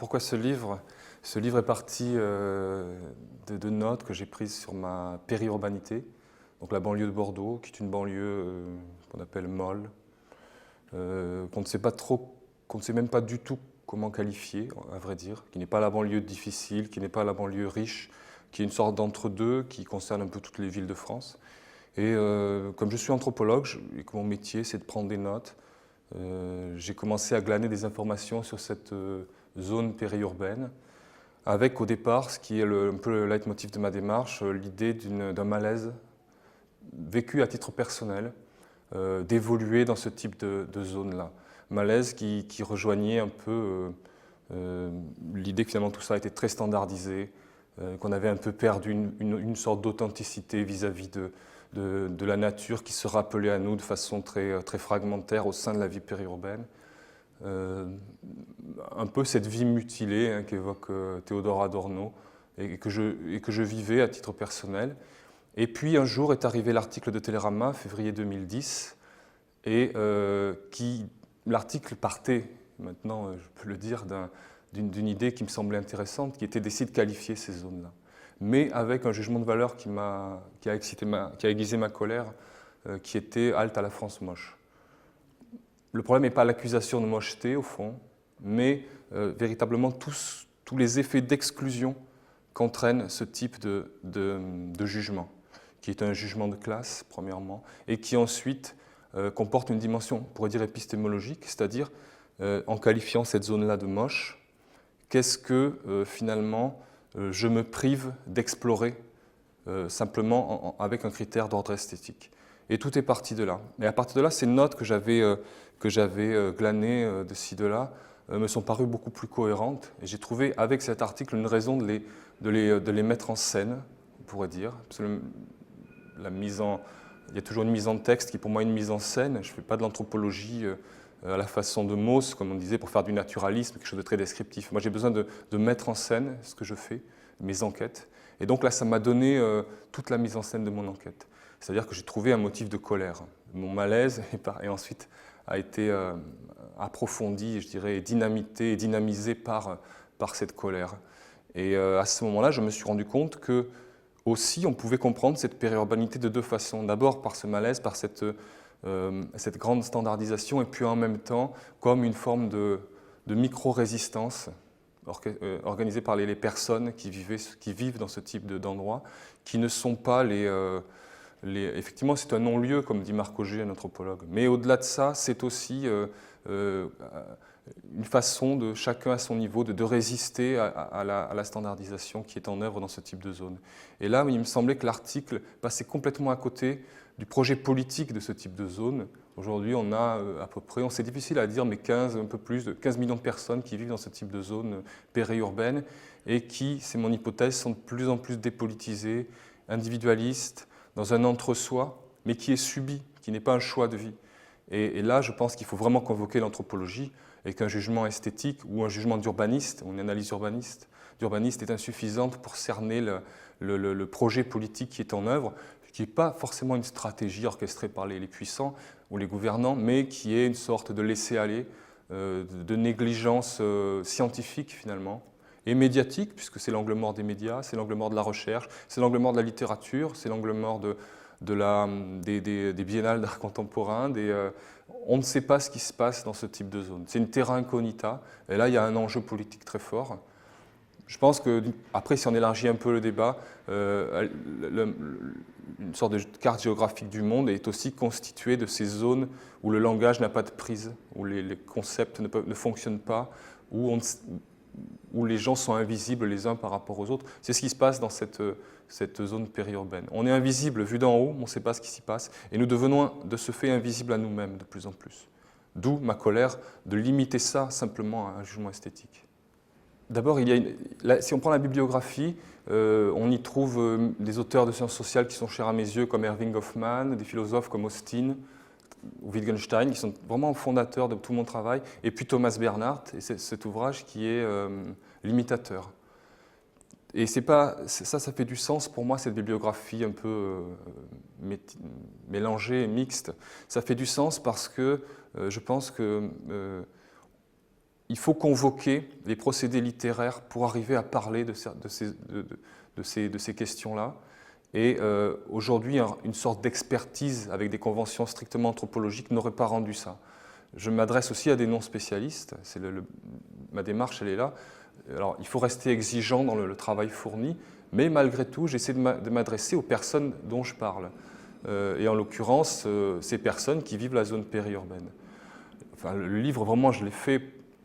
pourquoi ce livre? Ce livre est parti de notes que j'ai prises sur ma périurbanité, donc la banlieue de Bordeaux, qui est une banlieue qu'on appelle molle, qu'on ne sait pas trop, qu'on ne sait même pas du tout comment qualifier, à vrai dire, qui n'est pas la banlieue difficile, qui n'est pas la banlieue riche, qui est une sorte d'entre-deux qui concerne un peu toutes les villes de France. Et comme je suis anthropologue et que mon métier c'est de prendre des notes, j'ai commencé à glaner des informations sur cette zone périurbaine, avec au départ, ce qui est un peu le leitmotiv de ma démarche, l'idée d'un malaise vécu à titre personnel, d'évoluer dans ce type de zone-là. Malaise qui rejoignait un peu l'idée que finalement tout ça était très standardisé, qu'on avait un peu perdu une sorte d'authenticité vis-à-vis de la nature qui se rappelait à nous de façon très, très fragmentaire au sein de la vie périurbaine. Un peu cette vie mutilée hein, qu'évoque Théodore Adorno et que je vivais à titre personnel. Et puis un jour est arrivé l'article de Télérama, février 2010, et l'article partait, maintenant je peux le dire, d'une idée qui me semblait intéressante, qui était d'essayer de qualifier ces zones-là. Mais avec un jugement de valeur qui a aiguisé ma colère, qui était halte à la France moche. Le problème n'est pas l'accusation de mocheté, au fond, mais véritablement tous les effets d'exclusion qu'entraîne ce type de jugement, qui est un jugement de classe, premièrement, et qui ensuite comporte une dimension, on pourrait dire épistémologique, c'est-à-dire, en qualifiant cette zone-là de moche, qu'est-ce que, finalement, je me prive d'explorer simplement avec un critère d'ordre esthétique. Et tout est parti de là. Et à partir de là, ces notes que j'avais glanées de ci, de là, me sont parues beaucoup plus cohérentes. Et j'ai trouvé avec cet article une raison de les mettre en scène, on pourrait dire. Parce que il y a toujours une mise en texte qui est pour moi une mise en scène. Je ne fais pas de l'anthropologie à la façon de Mauss, comme on disait, pour faire du naturalisme, quelque chose de très descriptif. Moi, j'ai besoin de mettre en scène ce que je fais, mes enquêtes. Et donc là, ça m'a donné toute la mise en scène de mon enquête. C'est-à-dire que j'ai trouvé un motif de colère. Mon malaise, et ensuite, a été approfondi, je dirais, et dynamisé par cette colère. Et à ce moment-là, je me suis rendu compte que aussi, on pouvait comprendre cette périurbanité de deux façons. D'abord par ce malaise, par cette grande standardisation, et puis en même temps comme une forme de micro-résistance organisée par les personnes qui vivent dans ce type d'endroit, qui ne sont pas effectivement, c'est un non-lieu, comme dit Marc Auger, un anthropologue. Mais au-delà de ça, c'est aussi une façon de chacun à son niveau de résister à la standardisation qui est en œuvre dans ce type de zone. Et là, il me semblait que l'article passait complètement à côté du projet politique de ce type de zone. Aujourd'hui, on a à peu près, c'est difficile à dire, mais un peu plus de 15 millions de personnes qui vivent dans ce type de zone périurbaine et qui, c'est mon hypothèse, sont de plus en plus dépolitisées, individualistes, dans un entre-soi, mais qui est subi, qui n'est pas un choix de vie. Et là, je pense qu'il faut vraiment convoquer l'anthropologie et qu'un jugement esthétique ou un jugement d'urbaniste, ou une analyse d'urbaniste est insuffisante pour cerner le projet politique qui est en œuvre, qui n'est pas forcément une stratégie orchestrée par les puissants ou les gouvernants, mais qui est une sorte de laisser-aller, de négligence scientifique finalement, et médiatique, puisque c'est l'angle mort des médias, c'est l'angle mort de la recherche, c'est l'angle mort de la littérature, c'est l'angle mort des biennales d'art contemporain. On ne sait pas ce qui se passe dans ce type de zone. C'est une terra incognita, et là il y a un enjeu politique très fort. Je pense que, après, si on élargit un peu le débat, une sorte de carte géographique du monde est aussi constituée de ces zones où le langage n'a pas de prise, où les concepts ne fonctionnent pas, où les gens sont invisibles les uns par rapport aux autres. C'est ce qui se passe dans cette zone périurbaine. On est invisible vu d'en haut, on ne sait pas ce qui s'y passe, et nous devenons de ce fait invisibles à nous-mêmes de plus en plus. D'où ma colère de limiter ça simplement à un jugement esthétique. D'abord, si on prend la bibliographie, on y trouve des auteurs de sciences sociales qui sont chers à mes yeux, comme Erving Goffman, des philosophes comme Austin ou Wittgenstein, qui sont vraiment fondateurs de tout mon travail, et puis Thomas Bernhardt, et cet ouvrage qui est l'imitateur. Et ça fait du sens pour moi, cette bibliographie un peu mélangée, mixte. Ça fait du sens parce que je pense que il faut convoquer les procédés littéraires pour arriver à parler de ces questions-là. Et aujourd'hui, une sorte d'expertise avec des conventions strictement anthropologiques n'aurait pas rendu ça. Je m'adresse aussi à des non-spécialistes, ma démarche elle est là. Alors, il faut rester exigeant dans le travail fourni, mais malgré tout, j'essaie de m'adresser aux personnes dont je parle. Et en l'occurrence, ces personnes qui vivent la zone périurbaine. Enfin, le livre, vraiment, je l'ai fait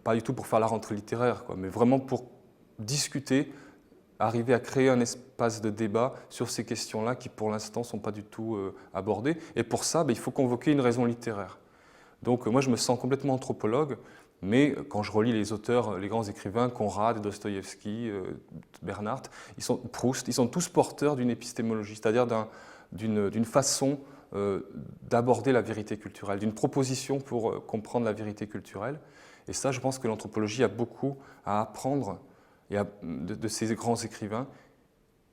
pas du tout pour faire la rentrée littéraire, quoi, mais vraiment pour discuter, arriver à créer un espace de débat sur ces questions-là qui, pour l'instant, ne sont pas du tout abordées. Et pour ça, il faut convoquer une raison littéraire. Donc moi, je me sens complètement anthropologue, mais quand je relis les auteurs, les grands écrivains, Conrad, Dostoïevski, Bernhardt, Proust, ils sont tous porteurs d'une épistémologie, c'est-à-dire d'une façon d'aborder la vérité culturelle, d'une proposition pour comprendre la vérité culturelle. Et ça, je pense que l'anthropologie a beaucoup à apprendre de ces grands écrivains.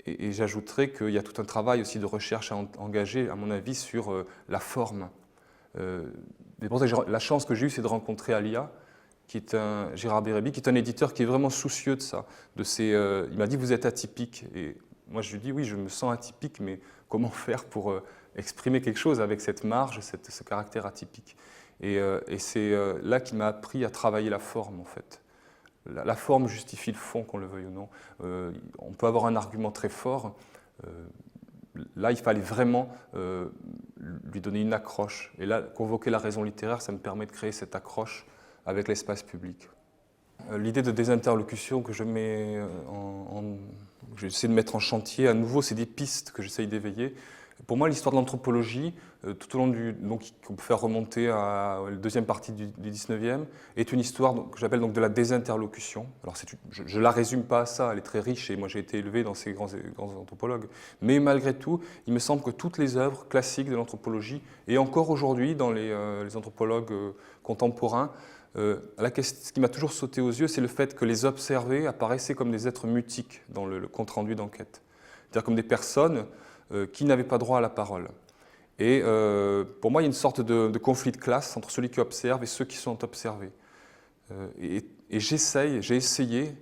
Et j'ajouterais qu'il y a tout un travail aussi de recherche à engager, à mon avis, sur la forme. La chance que j'ai eue, c'est de rencontrer Alia, Gérard Bérébi, qui est un éditeur qui est vraiment soucieux de ça. Il m'a dit, vous êtes atypique. Et moi, je lui dis, oui, je me sens atypique, mais comment faire pour exprimer quelque chose avec cette marge, ce caractère atypique. Et c'est là qu'il m'a appris à travailler la forme, en fait. La forme justifie le fond, qu'on le veuille ou non. On peut avoir un argument très fort. Là, il fallait vraiment lui donner une accroche. Et là, convoquer la raison littéraire, ça me permet de créer cette accroche avec l'espace public. L'idée de désinterlocution que j'essaie de mettre en chantier, à nouveau, c'est des pistes que j'essaye d'éveiller. Pour moi, l'histoire de l'anthropologie, tout au long qu'on peut faire remonter à la deuxième partie du 19e, est une histoire que j'appelle de la désinterlocution. Alors, je ne la résume pas à ça, elle est très riche, et moi j'ai été élevé dans ces grands anthropologues. Mais malgré tout, il me semble que toutes les œuvres classiques de l'anthropologie, et encore aujourd'hui dans les anthropologues contemporains, ce qui m'a toujours sauté aux yeux, c'est le fait que les observés apparaissaient comme des êtres mutiques dans le compte-rendu d'enquête. C'est-à-dire comme des personnes qui n'avaient pas droit à la parole. Et pour moi, il y a une sorte de conflit de classe entre celui qui observe et ceux qui sont observés. Et j'ai essayé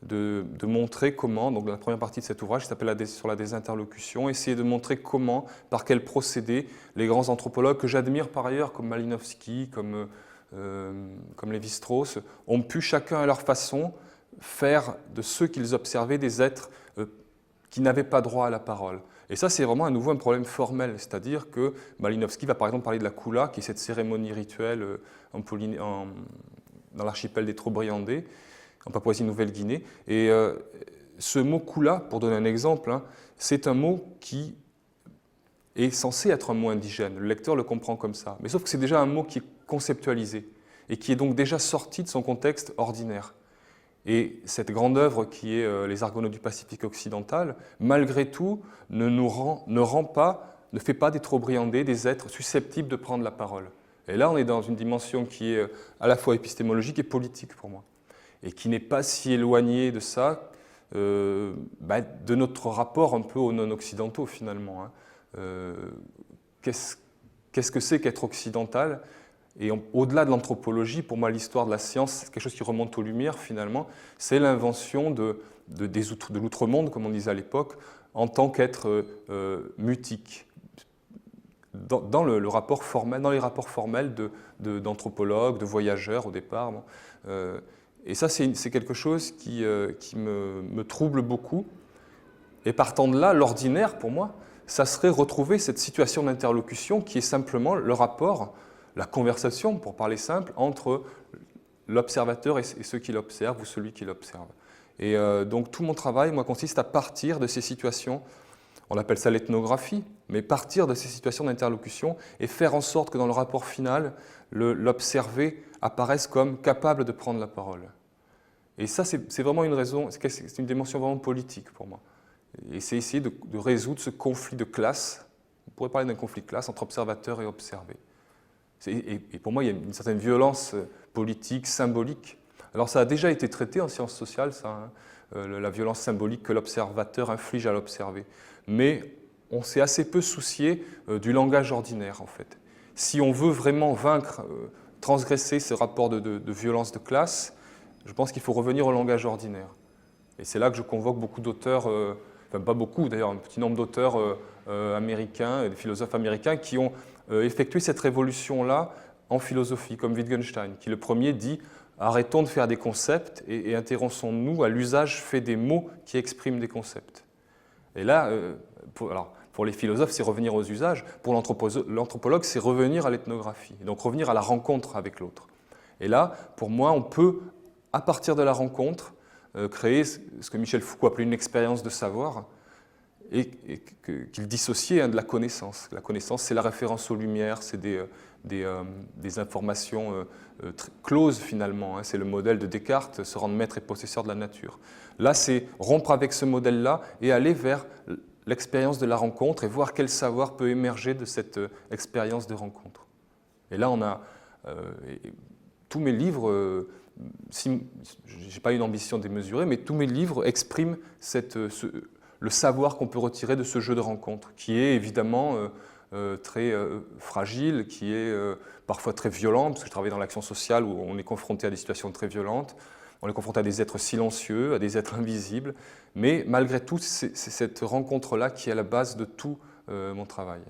de montrer comment, donc dans la première partie de cet ouvrage qui s'appelle sur la désinterlocution, essayer de montrer comment, par quel procédé, les grands anthropologues que j'admire par ailleurs, comme Malinowski, comme Lévi-Strauss, ont pu chacun à leur façon faire de ceux qu'ils observaient des êtres qui n'avaient pas droit à la parole. Et ça, c'est vraiment à nouveau un problème formel, c'est-à-dire que Malinowski va par exemple parler de la Kula, qui est cette cérémonie rituelle dans l'archipel des Trobriandais, en Papouasie-Nouvelle-Guinée. Et ce mot Kula, pour donner un exemple, c'est un mot qui est censé être un mot indigène. Le lecteur le comprend comme ça. Mais sauf que c'est déjà un mot qui est conceptualisé et qui est donc déjà sorti de son contexte ordinaire. Et cette grande œuvre qui est Les Argonautes du Pacifique occidental, malgré tout, ne fait pas des Trobriandais des êtres susceptibles de prendre la parole. Et là, on est dans une dimension qui est à la fois épistémologique et politique pour moi, et qui n'est pas si éloignée de ça, de notre rapport un peu aux non-occidentaux finalement. Qu'est-ce que c'est qu'être occidental ? Et au-delà de l'anthropologie, pour moi, l'histoire de la science, c'est quelque chose qui remonte aux Lumières, finalement. C'est l'invention de l'outre-monde, comme on disait à l'époque, en tant qu'être mutique. Dans les rapports formels d'anthropologues, de voyageurs, au départ. Et ça, c'est quelque chose qui me trouble beaucoup. Et partant de là, l'ordinaire, pour moi, ça serait retrouver cette situation d'interlocution qui est simplement le rapport, la conversation, pour parler simple, entre l'observateur et ceux qui l'observent ou celui qui l'observe. Et donc tout mon travail, moi, consiste à partir de ces situations, on appelle ça l'ethnographie, mais partir de ces situations d'interlocution et faire en sorte que dans le rapport final, l'observé apparaisse comme capable de prendre la parole. Et ça, c'est vraiment une raison, c'est une dimension vraiment politique pour moi. Et c'est essayer de résoudre ce conflit de classe, on pourrait parler d'un conflit de classe entre observateur et observé. Et pour moi, il y a une certaine violence politique, symbolique. Alors ça a déjà été traité en sciences sociales, ça, la violence symbolique que l'observateur inflige à l'observé. Mais on s'est assez peu soucié du langage ordinaire, en fait. Si on veut vraiment vaincre, transgresser ce rapport de violence de classe, je pense qu'il faut revenir au langage ordinaire. Et c'est là que je convoque beaucoup d'auteurs, enfin pas beaucoup d'ailleurs, un petit nombre d'auteurs américains, des philosophes américains qui ont effectué cette révolution-là en philosophie, comme Wittgenstein, qui le premier dit « arrêtons de faire des concepts et intéressons-nous à l'usage fait des mots qui expriment des concepts ». Et là, pour les philosophes, c'est revenir aux usages. Pour l'anthropologue, c'est revenir à l'ethnographie, donc revenir à la rencontre avec l'autre. Et là, pour moi, on peut, à partir de la rencontre, créer ce que Michel Foucault appelait une expérience de savoir, et qu'il dissociait de la connaissance. La connaissance, c'est la référence aux lumières, c'est des informations closes finalement. C'est le modèle de Descartes, se rendre maître et possesseur de la nature. Là, c'est rompre avec ce modèle-là et aller vers l'expérience de la rencontre et voir quel savoir peut émerger de cette expérience de rencontre. Et là, on a tous mes livres, je n'ai pas une ambition démesurée, mais tous mes livres expriment le savoir qu'on peut retirer de ce jeu de rencontre, qui est évidemment très fragile, qui est parfois très violent, parce que je travaille dans l'action sociale où on est confronté à des situations très violentes, on est confronté à des êtres silencieux, à des êtres invisibles, mais malgré tout, c'est cette rencontre-là qui est à la base de tout mon travail.